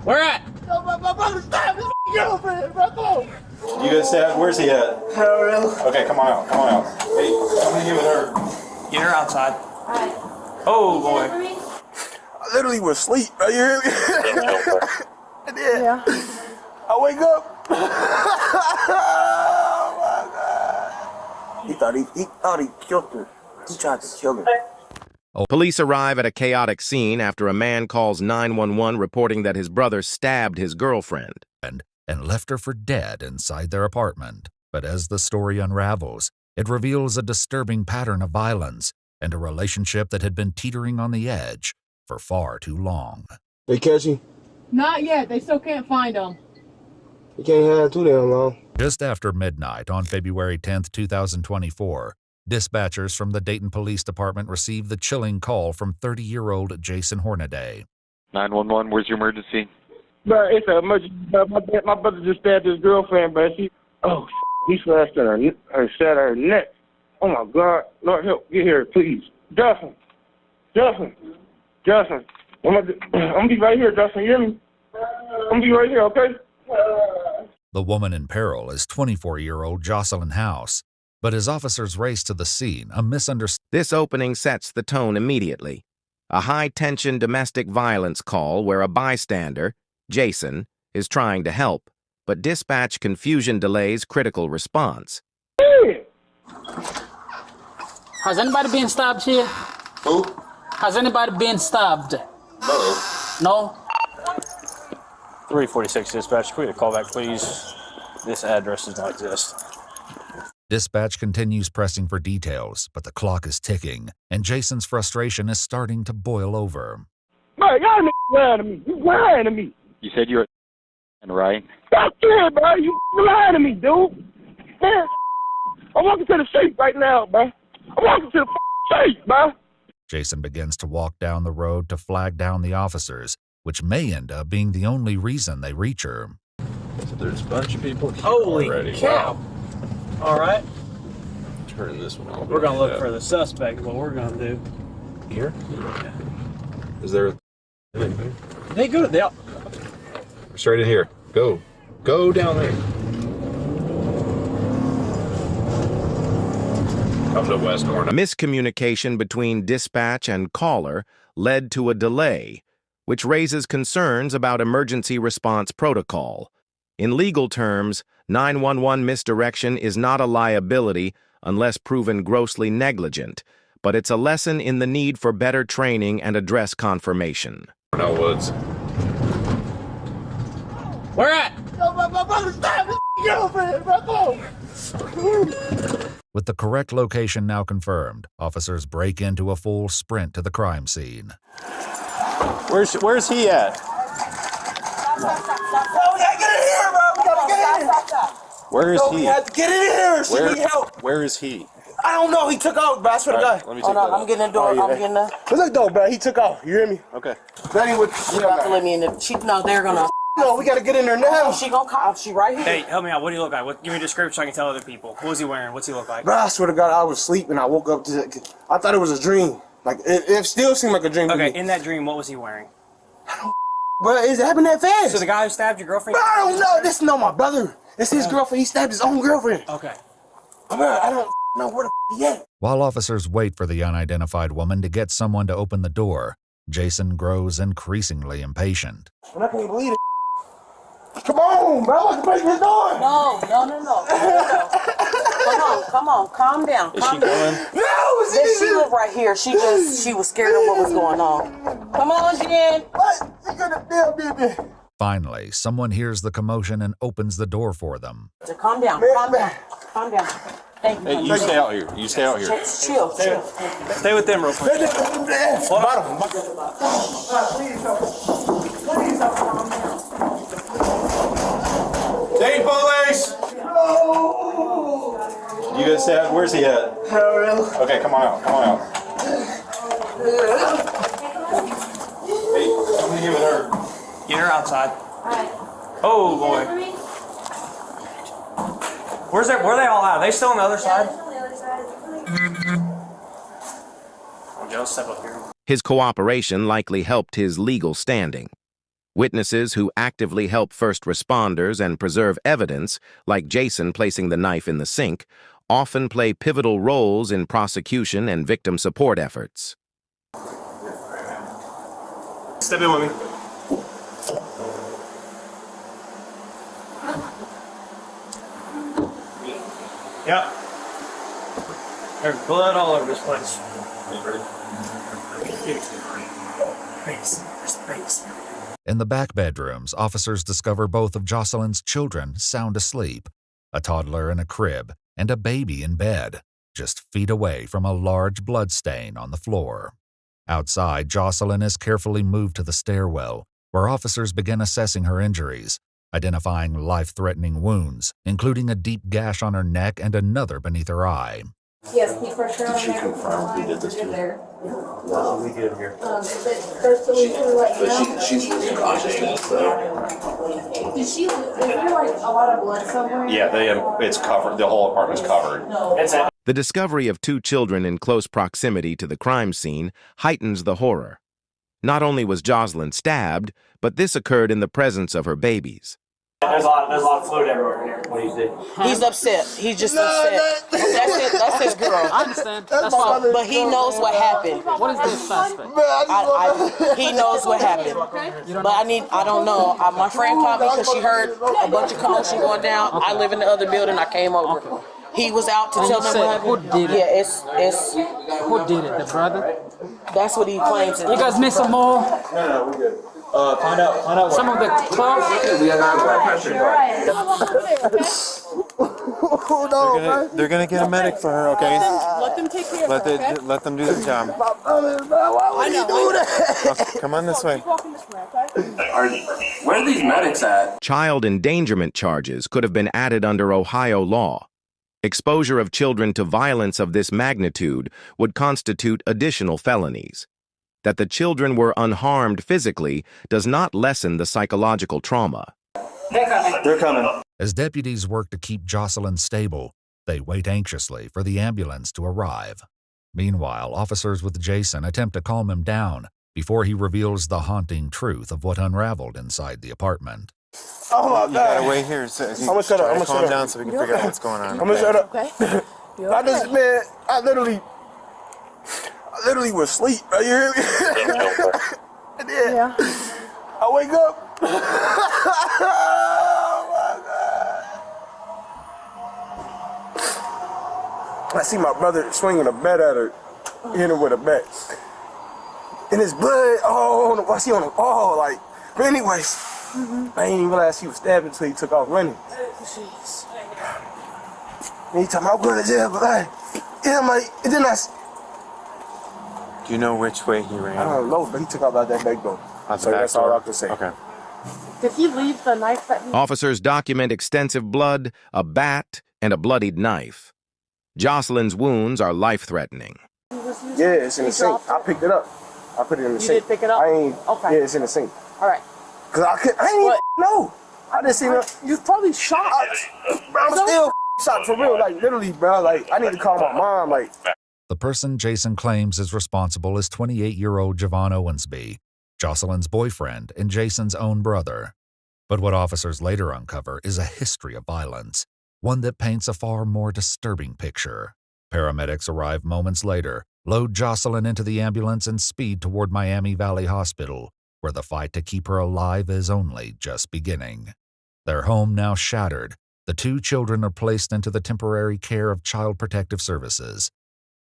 Where at? No, my brother stabbed his girlfriend, bro. You guys said, where's he at? I don't know. Okay, come on out, come on out. Hey, come in here with her. Get her outside. Alright. Oh boy. I literally was asleep, bro. You hear me? And then I wake up. Oh my God. He thought he killed her. He tried to kill her. Police arrive at a chaotic scene after a man calls 911 reporting that his brother stabbed his girlfriend and left her for dead inside their apartment. But as the story unravels, it reveals a disturbing pattern of violence and a relationship that had been teetering on the edge for far too long. They catch him? Not yet. They still can't find him. You can't have too damn long. Just after midnight on February 10th, 2024, dispatchers from the Dayton Police Department received the chilling call from 30-year-old Jason Hornaday. 911, where's your emergency? Bro, it's an emergency. My brother just stabbed his girlfriend, but he slashed her neck. Oh my God, Lord help, get here, please. Justin. I'm gonna be right here, Justin, you hear me? I'm gonna be right here, okay? The woman in peril is 24-year-old Jocelyn House. But as officers race to the scene, a misunderstanding. This opening sets the tone immediately. A high-tension domestic violence call where a bystander, Jason, is trying to help, but dispatch confusion delays critical response. Has anybody been stabbed here? Who? Has anybody been stabbed? No? 346 dispatch, can we get a call back, please? This address does not exist. Dispatch continues pressing for details, but the clock is ticking, and Jason's frustration is starting to boil over. Bro, y'all niggas lying to me. You lying to me. You said you're right? Stop it, bro. You lying to me, dude. Man, I'm walking to the safe right now, bro. I'm walking to the safe, bro. Jason begins to walk down the road to flag down the officers, which may end up being the only reason they reach her. So there's a bunch of people here Holy already. cow. Wow. All right. Turn this one on. We're going to look for the suspect, what we're going to do. Here? Is there anything? They go to the... Straight in here. Go. Go down there. Come to West Corner. Miscommunication between dispatch and caller led to a delay, which raises concerns about emergency response protocol. In legal terms, 911 misdirection is not a liability unless proven grossly negligent, but it's a lesson in the need for better training and address confirmation. No Woods. Where at? No, my brother stabbed his girlfriend, bro. With the correct location now confirmed, officers break into a full sprint to the crime scene. Where's he at? Where is he? We have to get in here. She need help. Where is he? I don't know. He took off, bro. I swear to God. Let me Hold on, I'm getting the door. I'm getting the. Look though, bro. He took off. You hear me? Okay. Betty would. You don't have to let me in the. No, they're gonna. No, we gotta get in there now. She gonna call. She right here. Hey, help me out. What do you look like? Give me a description so I can tell other people. What was he wearing? What's he look like? Bro, I swear to God, I was asleep and I woke up to. I thought it was a dream. Like it still seemed like a dream. Okay, to me. in that dream, what was he wearing? Bro, it happened that fast. So the guy who stabbed your girlfriend? Bro, I don't know. This is not my brother. It's his girlfriend. He stabbed his own girlfriend. Okay. Bro, I don't know where the he at. While officers wait for the unidentified woman to get someone to open the door, Jason grows increasingly impatient. And I can't believe it. Come on, bro. I can break this door. No. Come on. Calm down. Is she going? No, She lived right here. She was scared of what was going on. Come on, Jen. What? She gonna damn me. Finally, someone hears the commotion and opens the door for them. Calm down. Calm down. Thank you. Hey, you stay out here. You stay out here. Chill. Stay with them real quick. Bottom. Dayton Police! You guys said, where's he at? I don't know. Okay, come on out. Come on out. Hey, come in here with her. Get her outside. Alright. Oh boy. Where are they all at? Are they still on the other side? Oh, Joe, step up here. His cooperation likely helped his legal standing. Witnesses who actively help first responders and preserve evidence, like Jason placing the knife in the sink, often play pivotal roles in prosecution and victim support efforts. Step in with me. Yep. There's blood all over this place. In the back bedrooms, officers discover both of Jocelyn's children sound asleep, a toddler in a crib and a baby in bed, just feet away from a large blood stain on the floor. Outside, Jocelyn is carefully moved to the stairwell, where officers begin assessing her injuries, identifying life-threatening wounds, including a deep gash on her neck and another beneath her eye. Yes, keep pressure on. Did she confirm who did this to her? No, we get him here. She's losing consciousness, so. Is there like a lot of blood somewhere? Yeah, it's covered. The whole apartment's covered. The discovery of 2 children in close proximity to the crime scene heightens the horror. Not only was Jocelyn stabbed, but this occurred in the presence of her babies. There's a lot of fluid everywhere here. What do you think? He's upset. He's just upset. That's his girl. I understand. That's fine. But he knows what happened. What is this suspect? He knows what happened. But I don't know. My friend called me because she heard a bunch of commotion going down. I live in the other building. I came over. He was out to tell them what happened. Who did it? Yeah, it's. Who did it? The brother? That's what he claims. You guys need some more? No, we're good. Find out. Some of the clothes? We got they're gonna get a medic for her, okay? Let them take care of her, Let them do their job. Why would he do that? Okay, come on this way. Where are these medics at? Child endangerment charges could have been added under Ohio law. Exposure of children to violence of this magnitude would constitute additional felonies. That the children were unharmed physically does not lessen the psychological trauma. They're coming. As deputies work to keep Jocelyn stable, they wait anxiously for the ambulance to arrive. Meanwhile, officers with Jason attempt to calm him down before he reveals the haunting truth of what unraveled inside the apartment. Oh my God! You gotta wait here. So I'm gonna shut up. I'm gonna calm down so we can figure out what's going on. I'm gonna shut up. Okay. I literally was asleep. Right? You hear me? And then I wake up. Oh my God! I see my brother swinging a bat at her, hitting her with a bat, and his blood. Oh, I see on the wall. Like, but anyways. I didn't even realize he was stabbed until he took off running. Jeez. And he told me, I'm going to jail, but I'm like, and then Do you know which way he ran? I don't know, but he took off out that back door. So that's all I can say. Okay. Did he leave the knife that he... Officers document extensive blood, a bat, and a bloodied knife. Jocelyn's wounds are life-threatening. Yeah, it's in the sink. I picked it up. I put it in the sink. You did pick it up? Okay. Yeah, it's in the sink. All right. Cause I didn't even know. I just seen it. You probably shot. I'm still shot for real. Like, literally, bro. Like, I need to call my mom. Like, The person Jason claims is responsible is 28-year-old Javon Owensby, Jocelyn's boyfriend and Jason's own brother. But what officers later uncover is a history of violence, one that paints a far more disturbing picture. Paramedics arrive moments later, load Jocelyn into the ambulance and speed toward Miami Valley Hospital, where the fight to keep her alive is only just beginning. Their home now shattered, the 2 children are placed into the temporary care of Child Protective Services.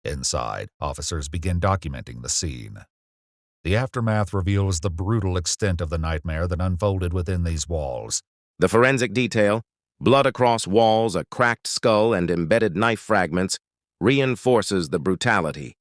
Inside, officers begin documenting the scene. The aftermath reveals the brutal extent of the nightmare that unfolded within these walls. The forensic detail, blood across walls, a cracked skull, and embedded knife fragments, reinforces the brutality.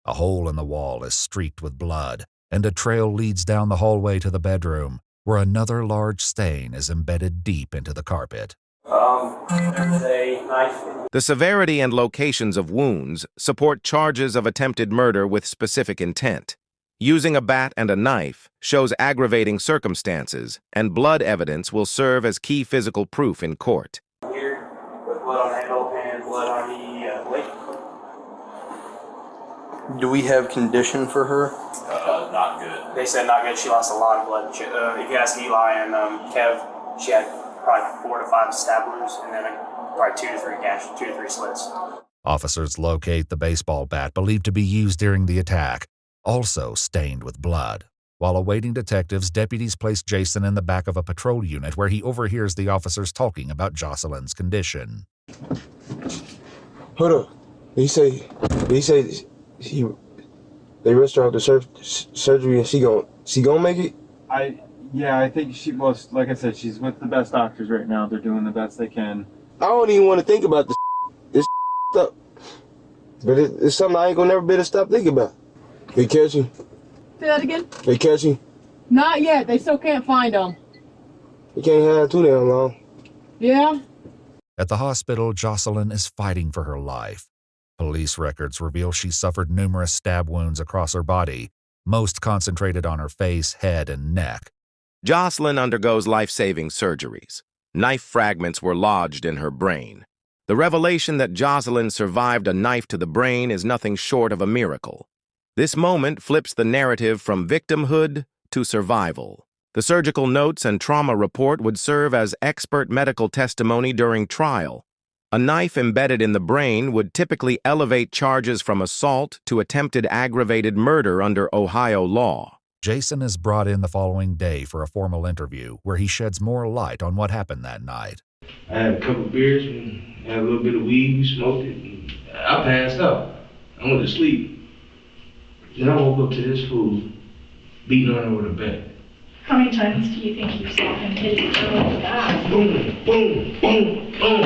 A hole in the wall is streaked with blood, and a trail leads down the hallway to the bedroom, where another large stain is embedded deep into the carpet. There's a knife. The severity and locations of wounds support charges of attempted murder with specific intent. Using a bat and a knife shows aggravating circumstances, and blood evidence will serve as key physical proof in court. Here, with blood on the handle and blood on the blade. Do we have condition for her? Not good. They said not good. She lost a lot of blood. If you ask Eli and Kev, she had probably 4 to 5 stab wounds, and then probably 2 to 3 slits. Officers locate the baseball bat believed to be used during the attack, also stained with blood. While awaiting detectives, deputies place Jason in the back of a patrol unit where he overhears the officers talking about Jocelyn's condition. Hold up. They say they rushed her out to surgery and she gonna make it? I think she was, like I said, she's with the best doctors right now. They're doing the best they can. I don't even want to think about this stuff. But it's something I ain't gonna never be able to stop thinking about. They catch you? Say that again? They catch you? Not yet. They still can't find them. You can't have too damn long. Yeah? At the hospital, Jocelyn is fighting for her life. Police records reveal she suffered numerous stab wounds across her body, most concentrated on her face, head, and neck. Jocelyn undergoes life-saving surgeries. Knife fragments were lodged in her brain. The revelation that Jocelyn survived a knife to the brain is nothing short of a miracle. This moment flips the narrative from victimhood to survival. The surgical notes and trauma report would serve as expert medical testimony during trial. A knife embedded in the brain would typically elevate charges from assault to attempted aggravated murder under Ohio law. Jason is brought in the following day for a formal interview where he sheds more light on what happened that night. I had a couple beers and had a little bit of weed, we smoked it, and I passed out. I went to sleep. Then I woke up to this fool beating on her with a bat. How many times do you think you saw him hit each other with that? Boom, boom, boom, boom.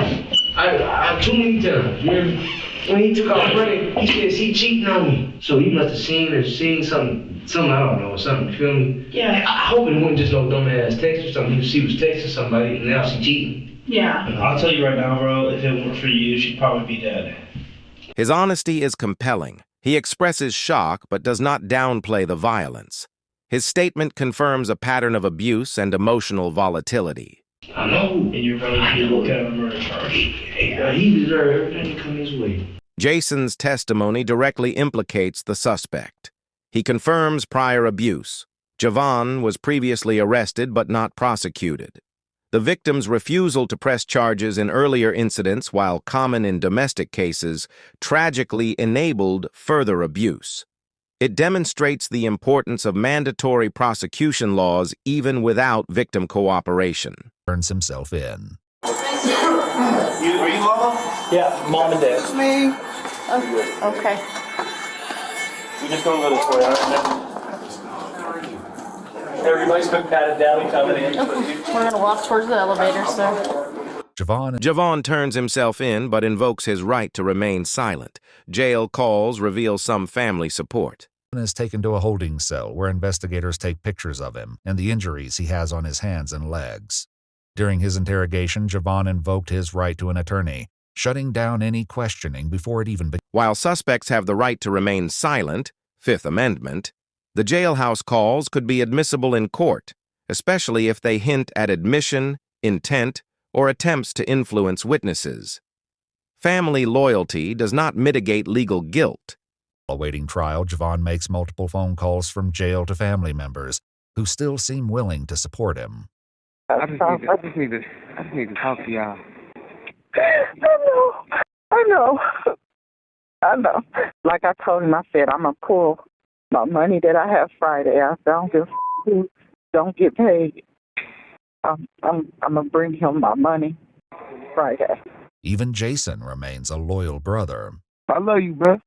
I too many times, you hear me? When he took off running, he says he cheating on me. So he must have seen something, I don't know, something, you feel me? Yeah. I hope it wasn't just no dumbass text or something. She was texting somebody and now she cheating. Yeah. I'll tell you right now, bro, if it weren't for you, she'd probably be dead. His honesty is compelling. He expresses shock but does not downplay the violence. His statement confirms a pattern of abuse and emotional volatility. I know, and you're going to look at a murder charge. He deserves everything to come his way. Jason's testimony directly implicates the suspect. He confirms prior abuse. Javon was previously arrested but not prosecuted. The victim's refusal to press charges in earlier incidents, while common in domestic cases, tragically enabled further abuse. It demonstrates the importance of mandatory prosecution laws even without victim cooperation. Turns himself in. Are you mama? Yeah, mom and dad. It's me. Okay. We're just gonna go this way, all right? Everybody's been patted down and coming in. Okay. We're gonna walk towards the elevator, so. Javon turns himself in but invokes his right to remain silent. Jail calls reveal some family support. Is taken to a holding cell where investigators take pictures of him and the injuries he has on his hands and legs. During his interrogation, Javon invoked his right to an attorney, shutting down any questioning before it even began. While suspects have the right to remain silent, Fifth Amendment, the jailhouse calls could be admissible in court, especially if they hint at admission, intent, or attempts to influence witnesses. Family loyalty does not mitigate legal guilt. Awaiting trial, Javon makes multiple phone calls from jail to family members who still seem willing to support him. I just need to talk to y'all. I know. Like I told him, I said, I'm going to pull my money that I have Friday. I don't give who don't get paid. I'm going to bring him my money Friday. Even Jason remains a loyal brother. I love you, bro.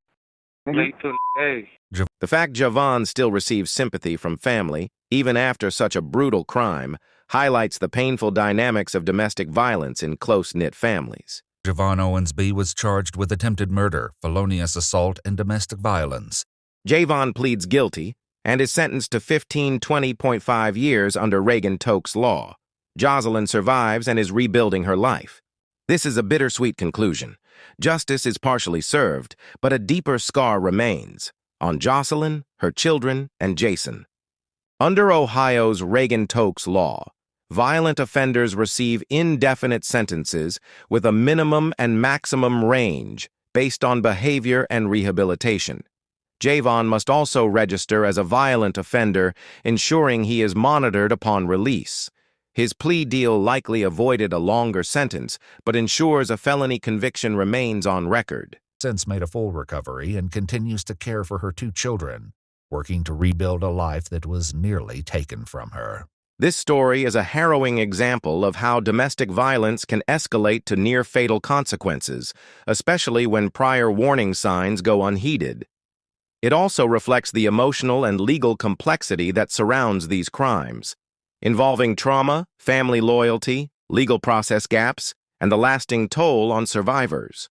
The fact Javon still receives sympathy from family, even after such a brutal crime, highlights the painful dynamics of domestic violence in close-knit families. Javon Owensby was charged with attempted murder, felonious assault, and domestic violence. Javon pleads guilty and is sentenced to 20.5 years under Reagan-Tokes law. Jocelyn survives and is rebuilding her life. This is a bittersweet conclusion. Justice is partially served, but a deeper scar remains on Jocelyn, her children, and Jason. Under Ohio's Reagan-Tokes law, violent offenders receive indefinite sentences with a minimum and maximum range based on behavior and rehabilitation. Javon must also register as a violent offender, ensuring he is monitored upon release. His plea deal likely avoided a longer sentence, but ensures a felony conviction remains on record. Since made a full recovery and continues to care for her 2 children, working to rebuild a life that was nearly taken from her. This story is a harrowing example of how domestic violence can escalate to near-fatal consequences, especially when prior warning signs go unheeded. It also reflects the emotional and legal complexity that surrounds these crimes, involving trauma, family loyalty, legal process gaps, and the lasting toll on survivors.